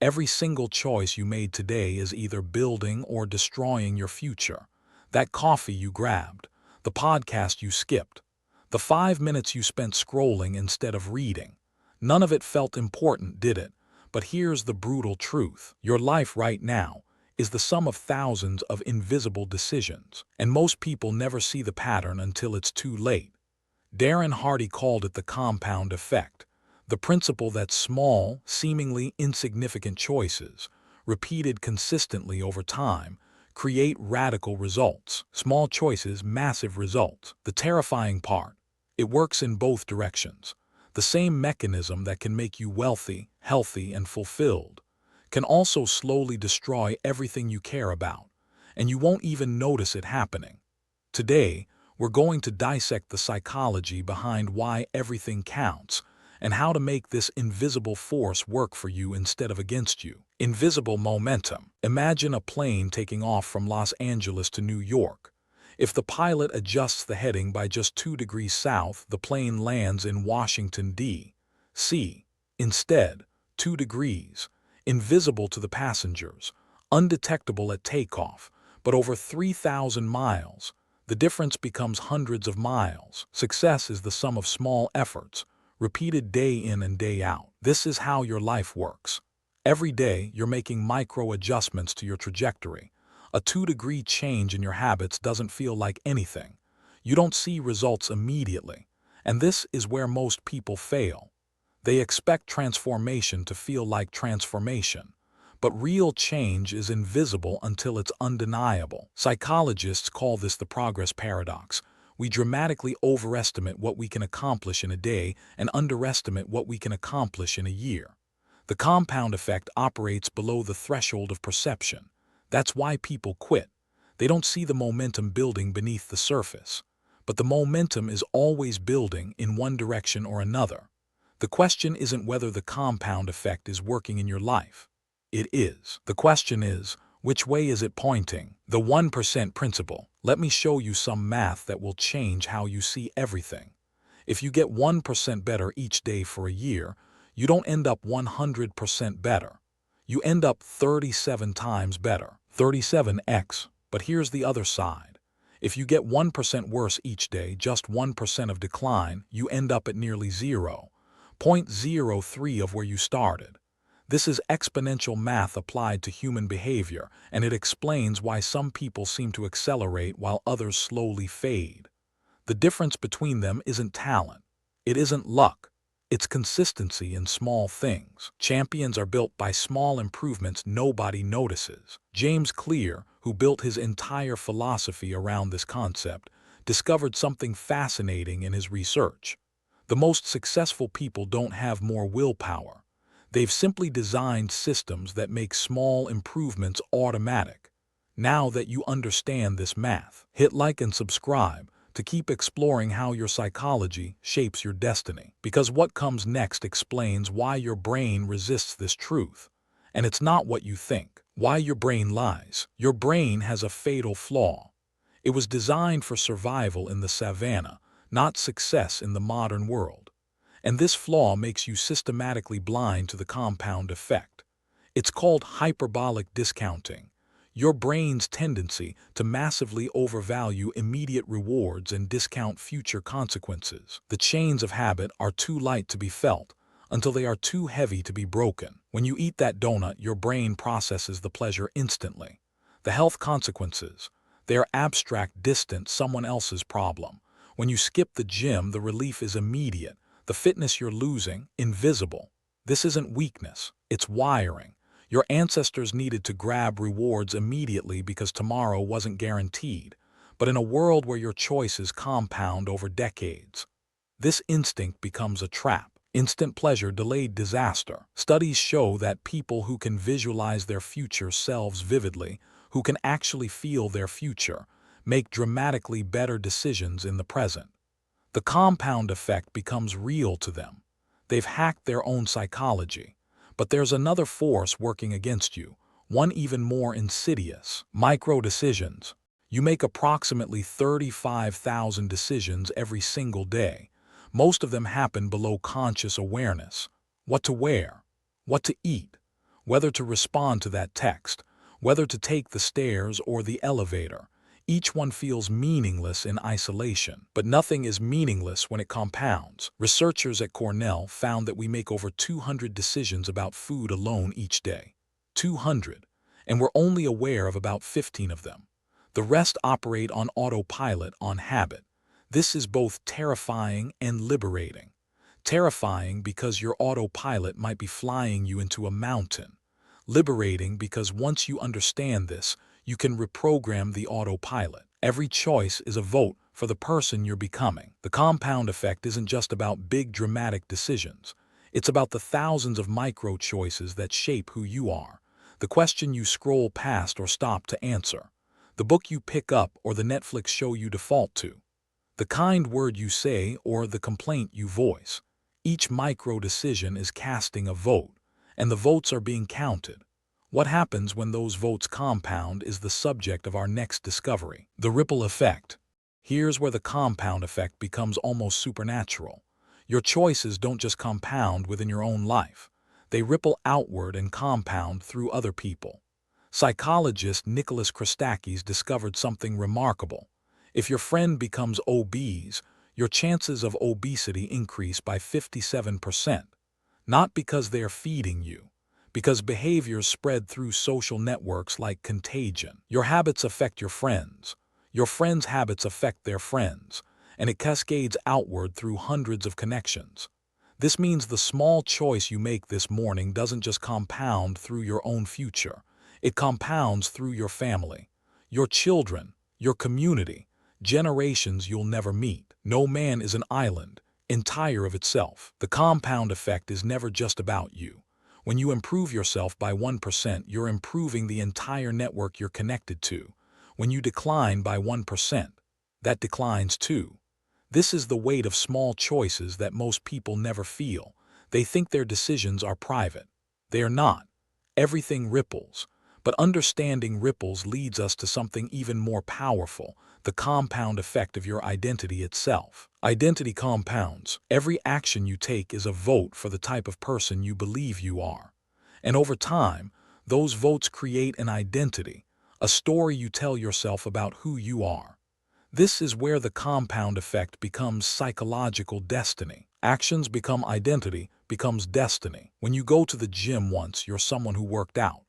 Every single choice you made today is either building or destroying your future. That coffee you grabbed, the podcast you skipped, the 5 minutes you spent scrolling instead of reading. None of it felt important, did it? But here's the brutal truth. Your life right now is the sum of thousands of invisible decisions, and most people never see the pattern until it's too late. Darren Hardy called it the compound effect, the principle that small, seemingly insignificant choices, repeated consistently over time, create radical results. Small choices, massive results. The terrifying part, it works in both directions. The same mechanism that can make you wealthy, healthy, and fulfilled can also slowly destroy everything you care about, and you won't even notice it happening. Today, we're going to dissect the psychology behind why everything counts and how to make this invisible force work for you instead of against you. Invisible momentum. Imagine a plane taking off from Los Angeles to New York. If the pilot adjusts the heading by just 2 degrees south, the plane lands in Washington, D.C. Instead, 2 degrees, invisible to the passengers, undetectable at takeoff, but over 3,000 miles, the difference becomes hundreds of miles. Success is the sum of small efforts, repeated day in and day out. This is how your life works. Every day, you're making micro adjustments to your trajectory. A 2-degree change in your habits doesn't feel like anything. You don't see results immediately. And this is where most people fail. They expect transformation to feel like transformation. But real change is invisible until it's undeniable. Psychologists call this the progress paradox. We dramatically overestimate what we can accomplish in a day and underestimate what we can accomplish in a year. The compound effect operates below the threshold of perception. That's why people quit. They don't see the momentum building beneath the surface. But the momentum is always building in one direction or another. The question isn't whether the compound effect is working in your life. It is. The question is, which way is it pointing? The 1% principle. Let me show you some math that will change how you see everything. If you get 1% better each day for a year, you don't end up 100% better. You end up 37 times better. 37x. But here's the other side. If you get 1% worse each day, just 1% of decline, you end up at nearly 0.03 of where you started. This is exponential math applied to human behavior, and it explains why some people seem to accelerate while others slowly fade. The difference between them isn't talent. It isn't luck. It's consistency in small things. Champions are built by small improvements nobody notices. James Clear, who built his entire philosophy around this concept, discovered something fascinating in his research. The most successful people don't have more willpower. They've simply designed systems that make small improvements automatic. Now that you understand this math, hit like and subscribe to keep exploring how your psychology shapes your destiny. Because what comes next explains why your brain resists this truth. And it's not what you think. Why your brain lies. Your brain has a fatal flaw. It was designed for survival in the savannah, not success in the modern world. And this flaw makes you systematically blind to the compound effect. It's called hyperbolic discounting. Your brain's tendency to massively overvalue immediate rewards and discount future consequences. The chains of habit are too light to be felt until they are too heavy to be broken. When you eat that donut, your brain processes the pleasure instantly. The health consequences, they are abstract, distant, someone else's problem. When you skip the gym, the relief is immediate. The fitness you're losing, invisible. This isn't weakness, it's wiring. Your ancestors needed to grab rewards immediately because tomorrow wasn't guaranteed. But in a world where your choices compound over decades, this instinct becomes a trap. Instant pleasure, delayed disaster. Studies show that people who can visualize their future selves vividly, who can actually feel their future, make dramatically better decisions in the present. The compound effect becomes real to them. They've hacked their own psychology. But there's another force working against you, one even more insidious. Micro-decisions. You make approximately 35,000 decisions every single day. Most of them happen below conscious awareness. What to wear, what to eat, whether to respond to that text, whether to take the stairs or the elevator. Each one feels meaningless in isolation, but nothing is meaningless when it compounds. Researchers at Cornell found that we make over 200 decisions about food alone each day. 200. And we're only aware of about 15 of them. The rest operate on autopilot, on habit. This is both terrifying and liberating. Terrifying because your autopilot might be flying you into a mountain. Liberating because once you understand this, you can reprogram the autopilot. Every choice is a vote for the person you're becoming. The compound effect isn't just about big dramatic decisions. It's about the thousands of micro choices that shape who you are. The question you scroll past or stop to answer. The book you pick up or the Netflix show you default to. The kind word you say or the complaint you voice. Each micro decision is casting a vote, and the votes are being counted. What happens when those votes compound is the subject of our next discovery. The ripple effect. Here's where the compound effect becomes almost supernatural. Your choices don't just compound within your own life. They ripple outward and compound through other people. Psychologist Nicholas Christakis discovered something remarkable. If your friend becomes obese, your chances of obesity increase by 57%. Not because they are feeding you, because behaviors spread through social networks like contagion. Your habits affect your friends habits affect their friends, and it cascades outward through hundreds of connections. This means the small choice you make this morning doesn't just compound through your own future, it compounds through your family, your children, your community, generations you'll never meet. No man is an island, entire of itself. The compound effect is never just about you. When you improve yourself by 1%, you're improving the entire network you're connected to. When you decline by 1%, that declines too. This is the weight of small choices that most people never feel. They think their decisions are private. They are not. Everything ripples. But understanding ripples leads us to something even more powerful, the compound effect of your identity itself. Identity compounds. Every action you take is a vote for the type of person you believe you are. And over time, those votes create an identity, a story you tell yourself about who you are. This is where the compound effect becomes psychological destiny. Actions become identity, becomes destiny. When you go to the gym once, you're someone who worked out.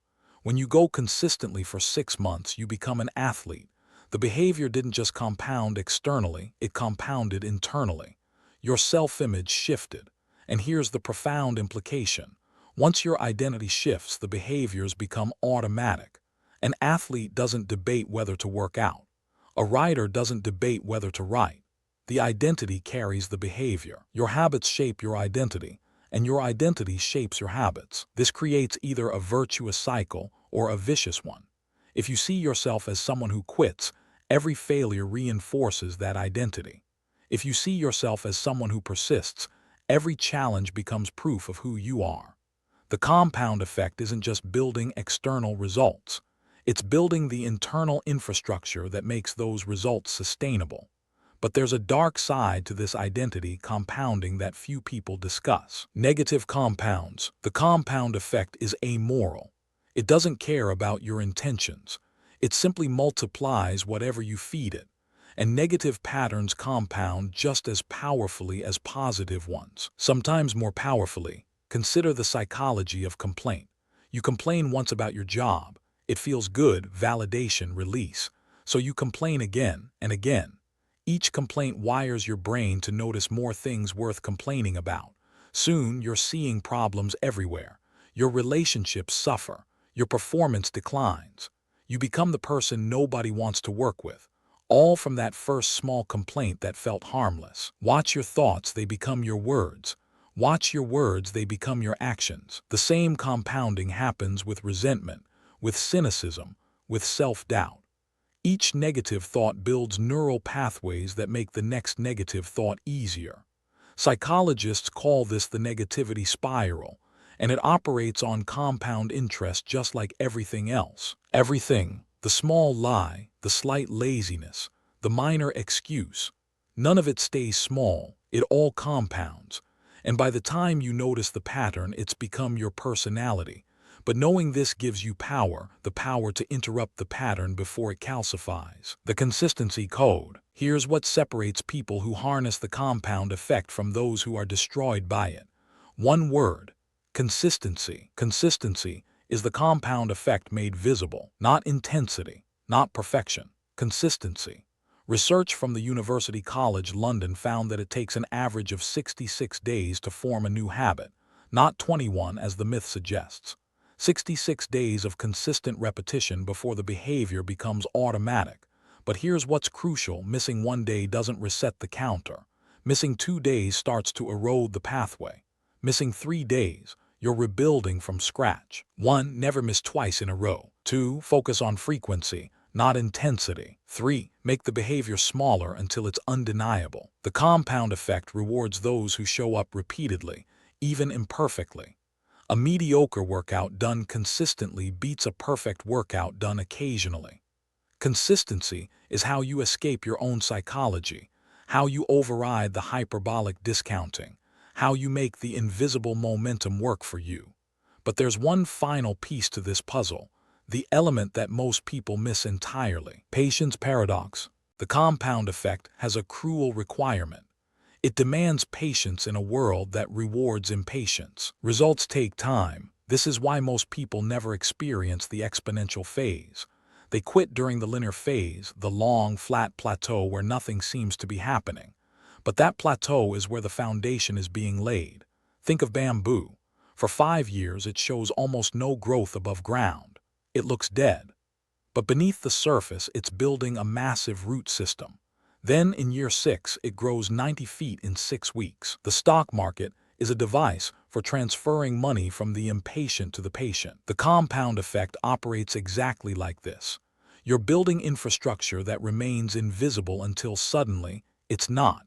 When you go consistently for 6 months, you become an athlete. The behavior didn't just compound externally, it compounded internally. Your self-image shifted. And here's the profound implication. Once your identity shifts, the behaviors become automatic. An athlete doesn't debate whether to work out. A writer doesn't debate whether to write. The identity carries the behavior. Your habits shape your identity, and your identity shapes your habits. This creates either a virtuous cycle or a vicious one. If you see yourself as someone who quits, every failure reinforces that identity. If you see yourself as someone who persists, every challenge becomes proof of who you are. The compound effect isn't just building external results. It's building the internal infrastructure that makes those results sustainable. But there's a dark side to this identity compounding that few people discuss. Negative compounds. The compound effect is amoral. It doesn't care about your intentions. It simply multiplies whatever you feed it. And negative patterns compound just as powerfully as positive ones. Sometimes more powerfully. Consider the psychology of complaint. You complain once about your job. It feels good, validation, release. So you complain again and again. Each complaint wires your brain to notice more things worth complaining about. Soon, you're seeing problems everywhere. Your relationships suffer. Your performance declines. You become the person nobody wants to work with. All from that first small complaint that felt harmless. Watch your thoughts, they become your words. Watch your words, they become your actions. The same compounding happens with resentment, with cynicism, with self-doubt. Each negative thought builds neural pathways that make the next negative thought easier. Psychologists call this the negativity spiral, and it operates on compound interest just like everything else. Everything, the small lie, the slight laziness, the minor excuse, none of it stays small, it all compounds. And by the time you notice the pattern, it's become your personality. But knowing this gives you power, the power to interrupt the pattern before it calcifies. The consistency code. Here's what separates people who harness the compound effect from those who are destroyed by it. One word: consistency. Consistency is the compound effect made visible, not intensity, not perfection. Consistency. Research from the University College London found that it takes an average of 66 days to form a new habit, not 21 as the myth suggests. 66 days of consistent repetition before the behavior becomes automatic. But here's what's crucial: missing 1 day doesn't reset the counter. Missing 2 days starts to erode the pathway. Missing 3 days, you're rebuilding from scratch. 1. Never miss twice in a row. 2. Focus on frequency, not intensity. 3. Make the behavior smaller until it's undeniable. The compound effect rewards those who show up repeatedly, even imperfectly. A mediocre workout done consistently beats a perfect workout done occasionally. Consistency is how you escape your own psychology, how you override the hyperbolic discounting, how you make the invisible momentum work for you. But there's one final piece to this puzzle, the element that most people miss entirely: patience paradox. The compound effect has a cruel requirement. It demands patience in a world that rewards impatience. Results take time. This is why most people never experience the exponential phase. They quit during the linear phase, the long, flat plateau where nothing seems to be happening. But that plateau is where the foundation is being laid. Think of bamboo. For 5 years, it shows almost no growth above ground. It looks dead. But beneath the surface, it's building a massive root system. Then, in year 6, it grows 90 feet in 6 weeks. The stock market is a device for transferring money from the impatient to the patient. The compound effect operates exactly like this. You're building infrastructure that remains invisible until suddenly it's not.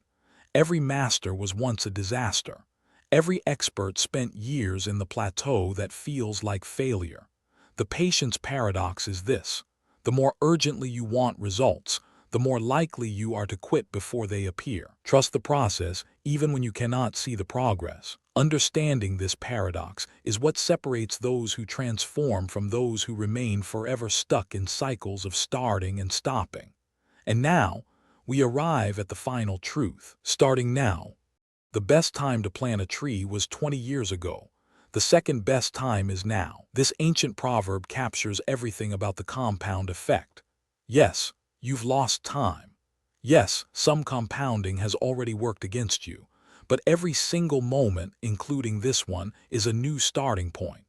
Every master was once a disaster. Every expert spent years in the plateau that feels like failure. The patience paradox is this: the more urgently you want results, the more likely you are to quit before they appear. Trust the process, even when you cannot see the progress. Understanding this paradox is what separates those who transform from those who remain forever stuck in cycles of starting and stopping. And now, we arrive at the final truth. Starting now. The best time to plant a tree was 20 years ago. The second best time is now. This ancient proverb captures everything about the compound effect. Yes, you've lost time. Yes, some compounding has already worked against you. But every single moment, including this one, is a new starting point.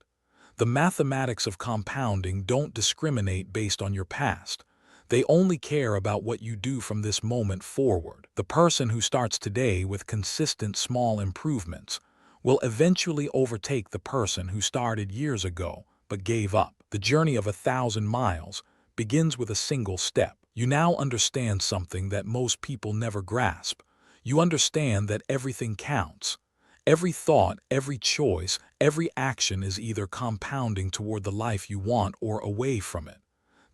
The mathematics of compounding don't discriminate based on your past. They only care about what you do from this moment forward. The person who starts today with consistent small improvements will eventually overtake the person who started years ago but gave up. The journey of 1,000 miles begins with a single step. You now understand something that most people never grasp. You understand that everything counts. Every thought, every choice, every action is either compounding toward the life you want or away from it.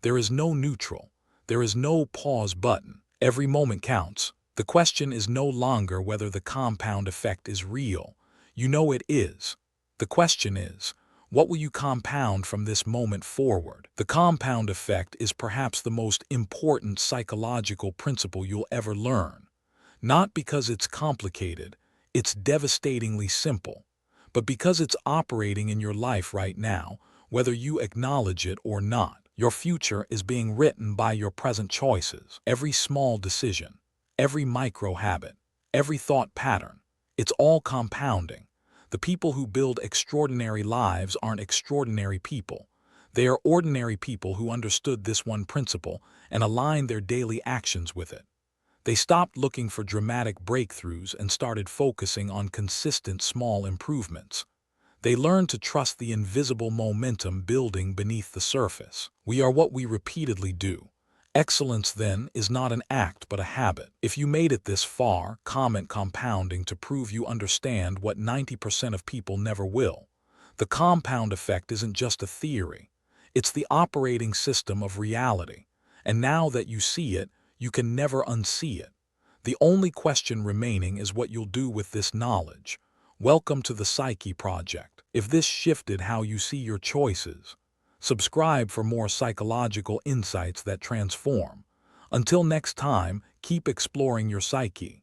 There is no neutral. There is no pause button. Every moment counts. The question is no longer whether the compound effect is real. You know it is. The question is, what will you compound from this moment forward? The compound effect is perhaps the most important psychological principle you'll ever learn. Not because it's complicated, it's devastatingly simple, but because it's operating in your life right now, whether you acknowledge it or not. Your future is being written by your present choices. Every small decision, every micro habit, every thought pattern, it's all compounding. The people who build extraordinary lives aren't extraordinary people. They are ordinary people who understood this one principle and aligned their daily actions with it. They stopped looking for dramatic breakthroughs and started focusing on consistent small improvements. They learned to trust the invisible momentum building beneath the surface. We are what we repeatedly do. Excellence, then, is not an act but a habit. If you made it this far, comment compounding to prove you understand what 90% of people never will. The compound effect isn't just a theory. It's the operating system of reality. And now that you see it, you can never unsee it. The only question remaining is what you'll do with this knowledge. Welcome to the Psyche Project. if this shifted how you see your choices. Subscribe for more psychological insights that transform. Until next time, keep exploring your psyche.